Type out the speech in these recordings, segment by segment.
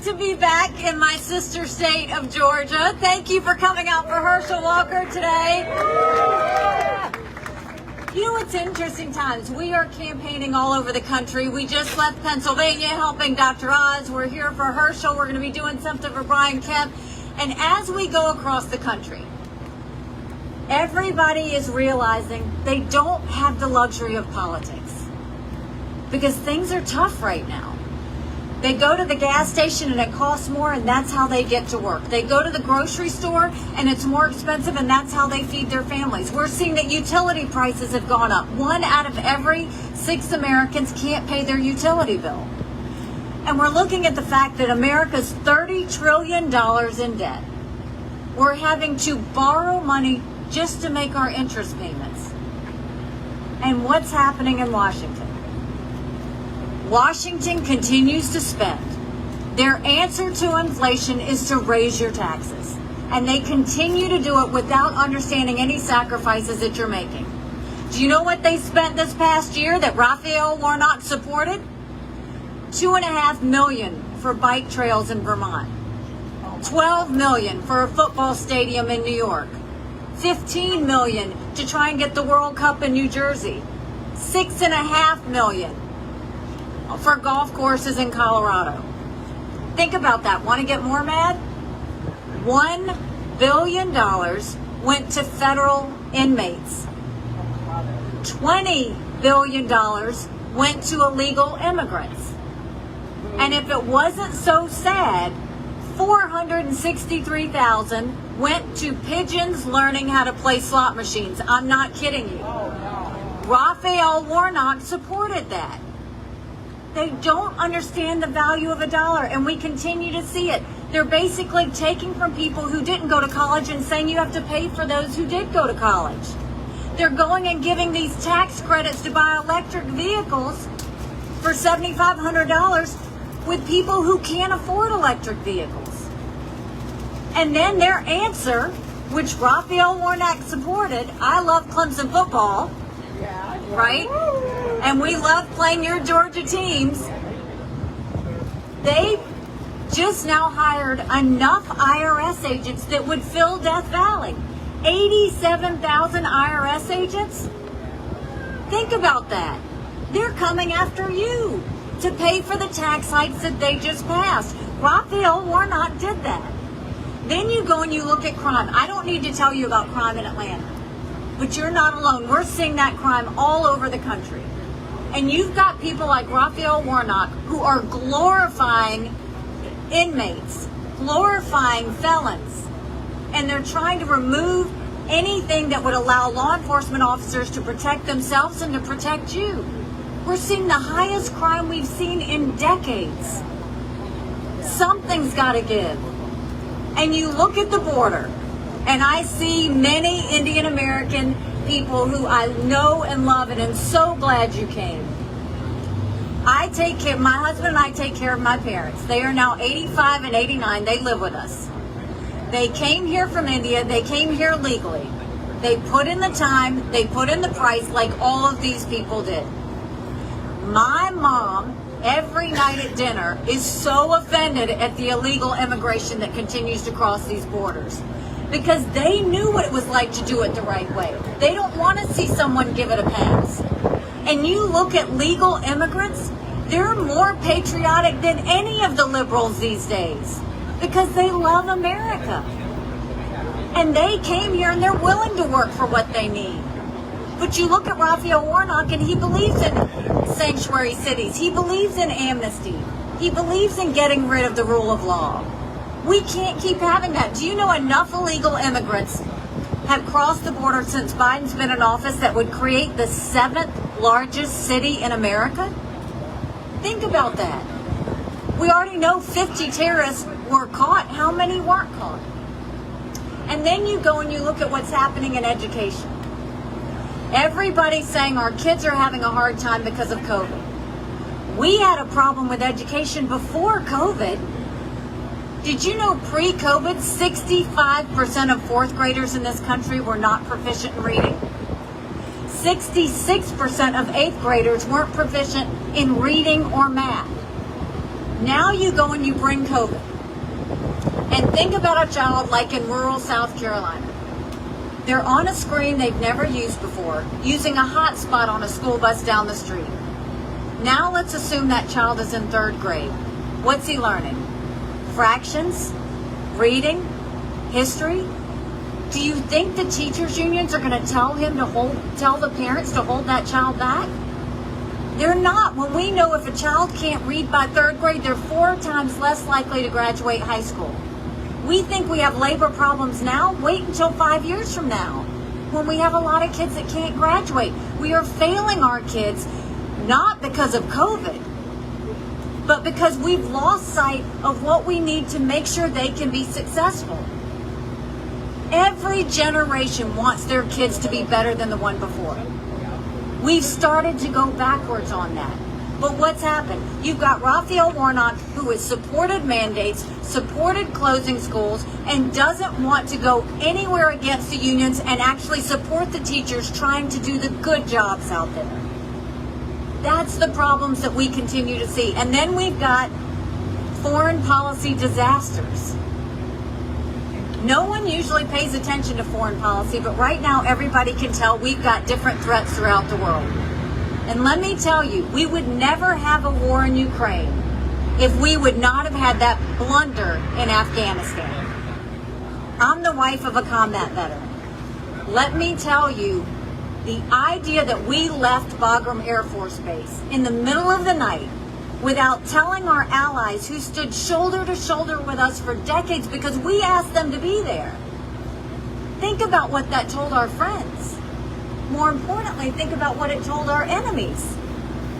to be back in my sister state of Georgia. Thank you for coming out for Herschel Walker today. You know, it's interesting times. We are campaigning all over the country. We just left Pennsylvania helping Dr. Oz. We're here for Herschel. We're going to be doing something for Brian Kemp. And as we go across the country, everybody is realizing they don't have the luxury of politics because things are tough right now. They go to the gas station and it costs more, and that's how they get to work. They go to the grocery store and it's more expensive, and that's how they feed their families. We're seeing that utility prices have gone up. 1 out of every 6 Americans can't pay their utility bill. And we're looking at the fact that America's $30 trillion in debt. We're having to borrow money just to make our interest payments. And what's happening in Washington? Washington continues to spend. Their answer to inflation is to raise your taxes. And they continue to do it without understanding any sacrifices that you're making. Do you know what they spent this past year that Raphael Warnock supported? $2.5 million for bike trails in Vermont. $12 million for a football stadium in New York. $15 million to try and get the World Cup in New Jersey. $6.5 million for golf courses in Colorado. Think about that. Want to get more mad? $1 billion went to federal inmates. $20 billion went to illegal immigrants. And if it wasn't so sad, $463,000 went to pigeons learning how to play slot machines. I'm not kidding you. Raphael Warnock supported that. They don't understand the value of a dollar, and we continue to see it. They're basically taking from people who didn't go to college and saying you have to pay for those who did go to college. They're going and giving these tax credits to buy electric vehicles for $7,500 with people who can't afford electric vehicles. And then their answer, which Raphael Warnock supported, I love Clemson football, right? And we love playing your Georgia teams. They just now hired enough IRS agents that would fill Death Valley. 87,000 IRS agents? Think about that. They're coming after you to pay for the tax hikes that they just passed. Raphael Warnock did that. Then you go and you look at crime. I don't need to tell you about crime in Atlanta, but you're not alone. We're seeing that crime all over the country. And you've got people like Raphael Warnock who are glorifying inmates, glorifying felons, and they're trying to remove anything that would allow law enforcement officers to protect themselves and to protect you. We're seeing the highest crime we've seen in decades. Something's got to give. And you look at the border, and I see many Indian American people who I know and love, and am so glad you came. My husband and I take care of my parents. They are now 85 and 89. They live with us. They came here from India. They came here legally. They put in the time. They put in the price like all of these people did. My mom, every night at dinner, is so offended at the illegal immigration that continues to cross these borders, because they knew what it was like to do it the right way. They don't want to see someone give it a pass. And you look at legal immigrants, they're more patriotic than any of the liberals these days because they love America. And they came here and they're willing to work for what they need. But you look at Raphael Warnock and he believes in sanctuary cities. He believes in amnesty. He believes in getting rid of the rule of law. We can't keep having that. Do you know enough illegal immigrants have crossed the border since Biden's been in office that would create the 7th largest city in America? Think about that. We already know 50 terrorists were caught. How many weren't caught? And then you go and you look at what's happening in education. Everybody's saying our kids are having a hard time because of COVID. We had a problem with education before COVID. Did you know pre-COVID, 65% of 4th graders in this country were not proficient in reading? 66% of 8th graders weren't proficient in reading or math. Now you go and you bring COVID. And think about a child like in rural South Carolina. They're on a screen they've never used before, using a hotspot on a school bus down the street. Now let's assume that child is in 3rd grade. What's he learning? Fractions? Reading? History? Do you think the teachers' unions are going to tell the parents to hold that child back? They're not. When we know if a child can't read by 3rd grade, they're 4 times less likely to graduate high school. We think we have labor problems now. Wait until 5 years from now, when we have a lot of kids that can't graduate. We are failing our kids, not because of COVID, but because we've lost sight of what we need to make sure they can be successful. Every generation wants their kids to be better than the one before. We've started to go backwards on that. But what's happened? You've got Raphael Warnock, who has supported mandates, supported closing schools, and doesn't want to go anywhere against the unions and actually support the teachers trying to do the good jobs out there. That's the problems that we continue to see. And then we've got foreign policy disasters. No one usually pays attention to foreign policy, but right now everybody can tell we've got different threats throughout the world. And let me tell you, we would never have a war in Ukraine if we would not have had that blunder in Afghanistan. I'm the wife of a combat veteran. Let me tell you, the idea that we left Bagram Air Force Base in the middle of the night without telling our allies who stood shoulder to shoulder with us for decades because we asked them to be there. Think about what that told our friends. More importantly, think about what it told our enemies.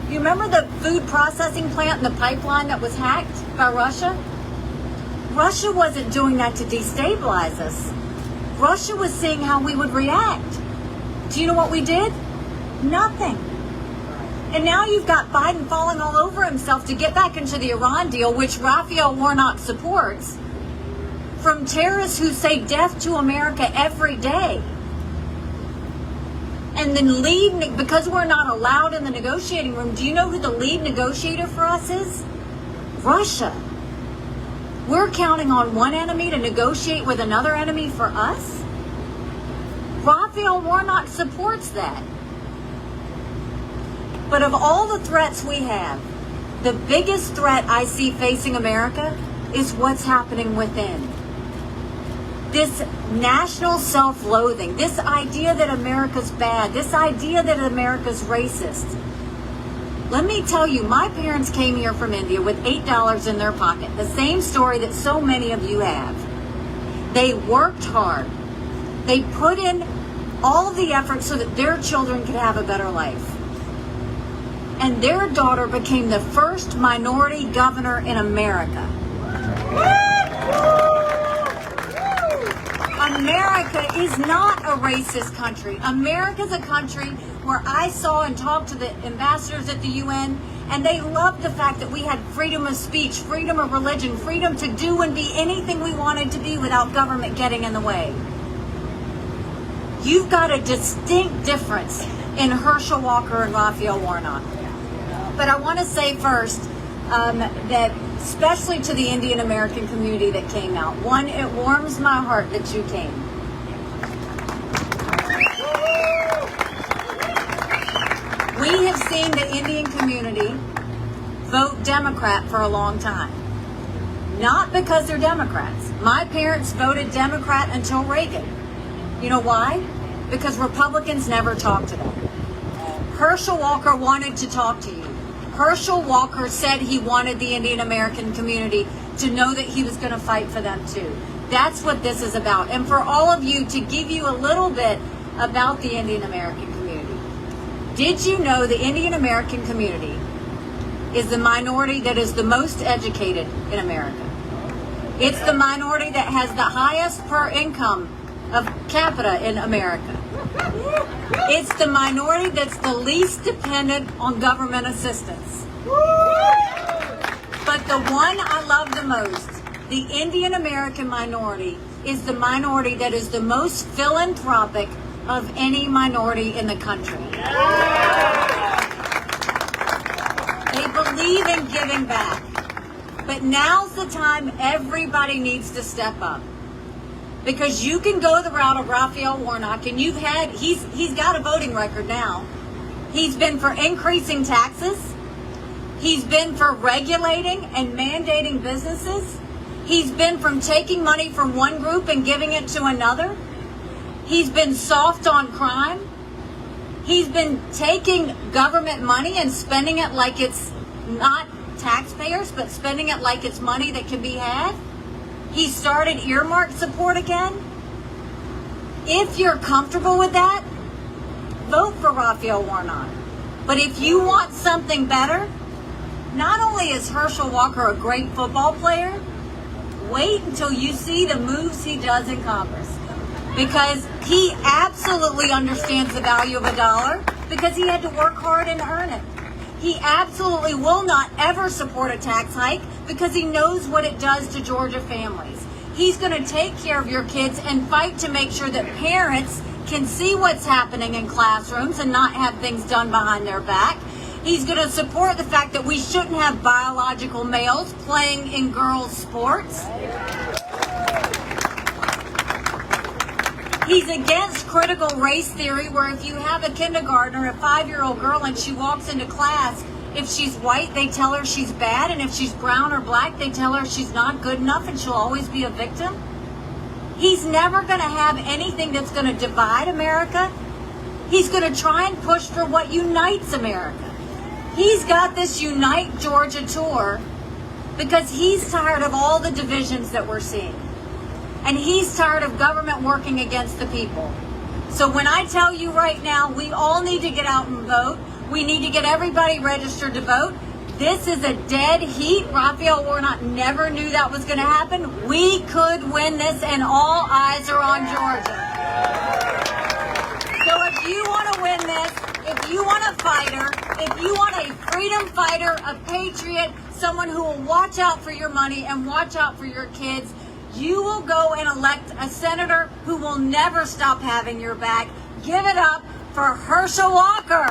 You remember the food processing plant and the pipeline that was hacked by Russia? Russia wasn't doing that to destabilize us. Russia was seeing how we would react. Do you know what we did? Nothing. And now you've got Biden falling all over himself to get back into the Iran deal, which Raphael Warnock supports, from terrorists who say death to America every day. And then because we're not allowed in the negotiating room, do you know who the lead negotiator for us is? Russia. We're counting on one enemy to negotiate with another enemy for us? Raphael Warnock supports that. But of all the threats we have, the biggest threat I see facing America is what's happening within. This national self-loathing, this idea that America's bad, this idea that America's racist. Let me tell you, my parents came here from India with $8 in their pocket, the same story that so many of you have. They worked hard. They put in all of the effort so that their children could have a better life. And their daughter became the first minority governor in America. America is not a racist country. America's a country where I saw and talked to the ambassadors at the UN, and they loved the fact that we had freedom of speech, freedom of religion, freedom to do and be anything we wanted to be without government getting in the way. You've got a distinct difference in Herschel Walker and Raphael Warnock. But I want to say first that especially to the Indian American community that came out. One, it warms my heart that you came. We have seen the Indian community vote Democrat for a long time. Not because they're Democrats. My parents voted Democrat until Reagan. You know why? Because Republicans never talked to them. Herschel Walker wanted to talk to you. Herschel Walker said he wanted the Indian American community to know that he was going to fight for them too. That's what this is about. And for all of you, to give you a little bit about the Indian American community. Did you know the Indian American community is the minority that is the most educated in America? It's the minority that has the highest per income of capita in America. It's the minority that's the least dependent on government assistance. But the one I love the most, the Indian American minority, is the minority that is the most philanthropic of any minority in the country. They believe in giving back. But now's the time everybody needs to step up. Because you can go the route of Raphael Warnock, and he's got a voting record now. He's been for increasing taxes. He's been for regulating and mandating businesses. He's been from taking money from one group and giving it to another. He's been soft on crime. He's been taking government money and spending it like it's not taxpayers, but spending it like it's money that can be had. He started earmark support again. If you're comfortable with that, vote for Raphael Warnock. But if you want something better, not only is Herschel Walker a great football player, wait until you see the moves he does in Congress. Because he absolutely understands the value of a dollar because he had to work hard and earn it. He absolutely will not ever support a tax hike because he knows what it does to Georgia families. He's going to take care of your kids and fight to make sure that parents can see what's happening in classrooms and not have things done behind their back. He's going to support the fact that we shouldn't have biological males playing in girls' sports. He's against critical race theory, where if you have a kindergartner, a 5-year-old girl, and she walks into class, if she's white, they tell her she's bad, and if she's brown or black, they tell her she's not good enough and she'll always be a victim. He's never going to have anything that's going to divide America. He's going to try and push for what unites America. He's got this Unite Georgia tour because he's tired of all the divisions that we're seeing. And he's tired of government working against the people. So when I tell you right now, we all need to get out and vote. We need to get everybody registered to vote. This is a dead heat. Raphael Warnock never knew that was going to happen. We could win this, and all eyes are on Georgia. So if you want to win this, if you want a fighter, if you want a freedom fighter, a patriot, someone who will watch out for your money and watch out for your kids, you will go and elect a senator who will never stop having your back. Give it up for Herschel Walker.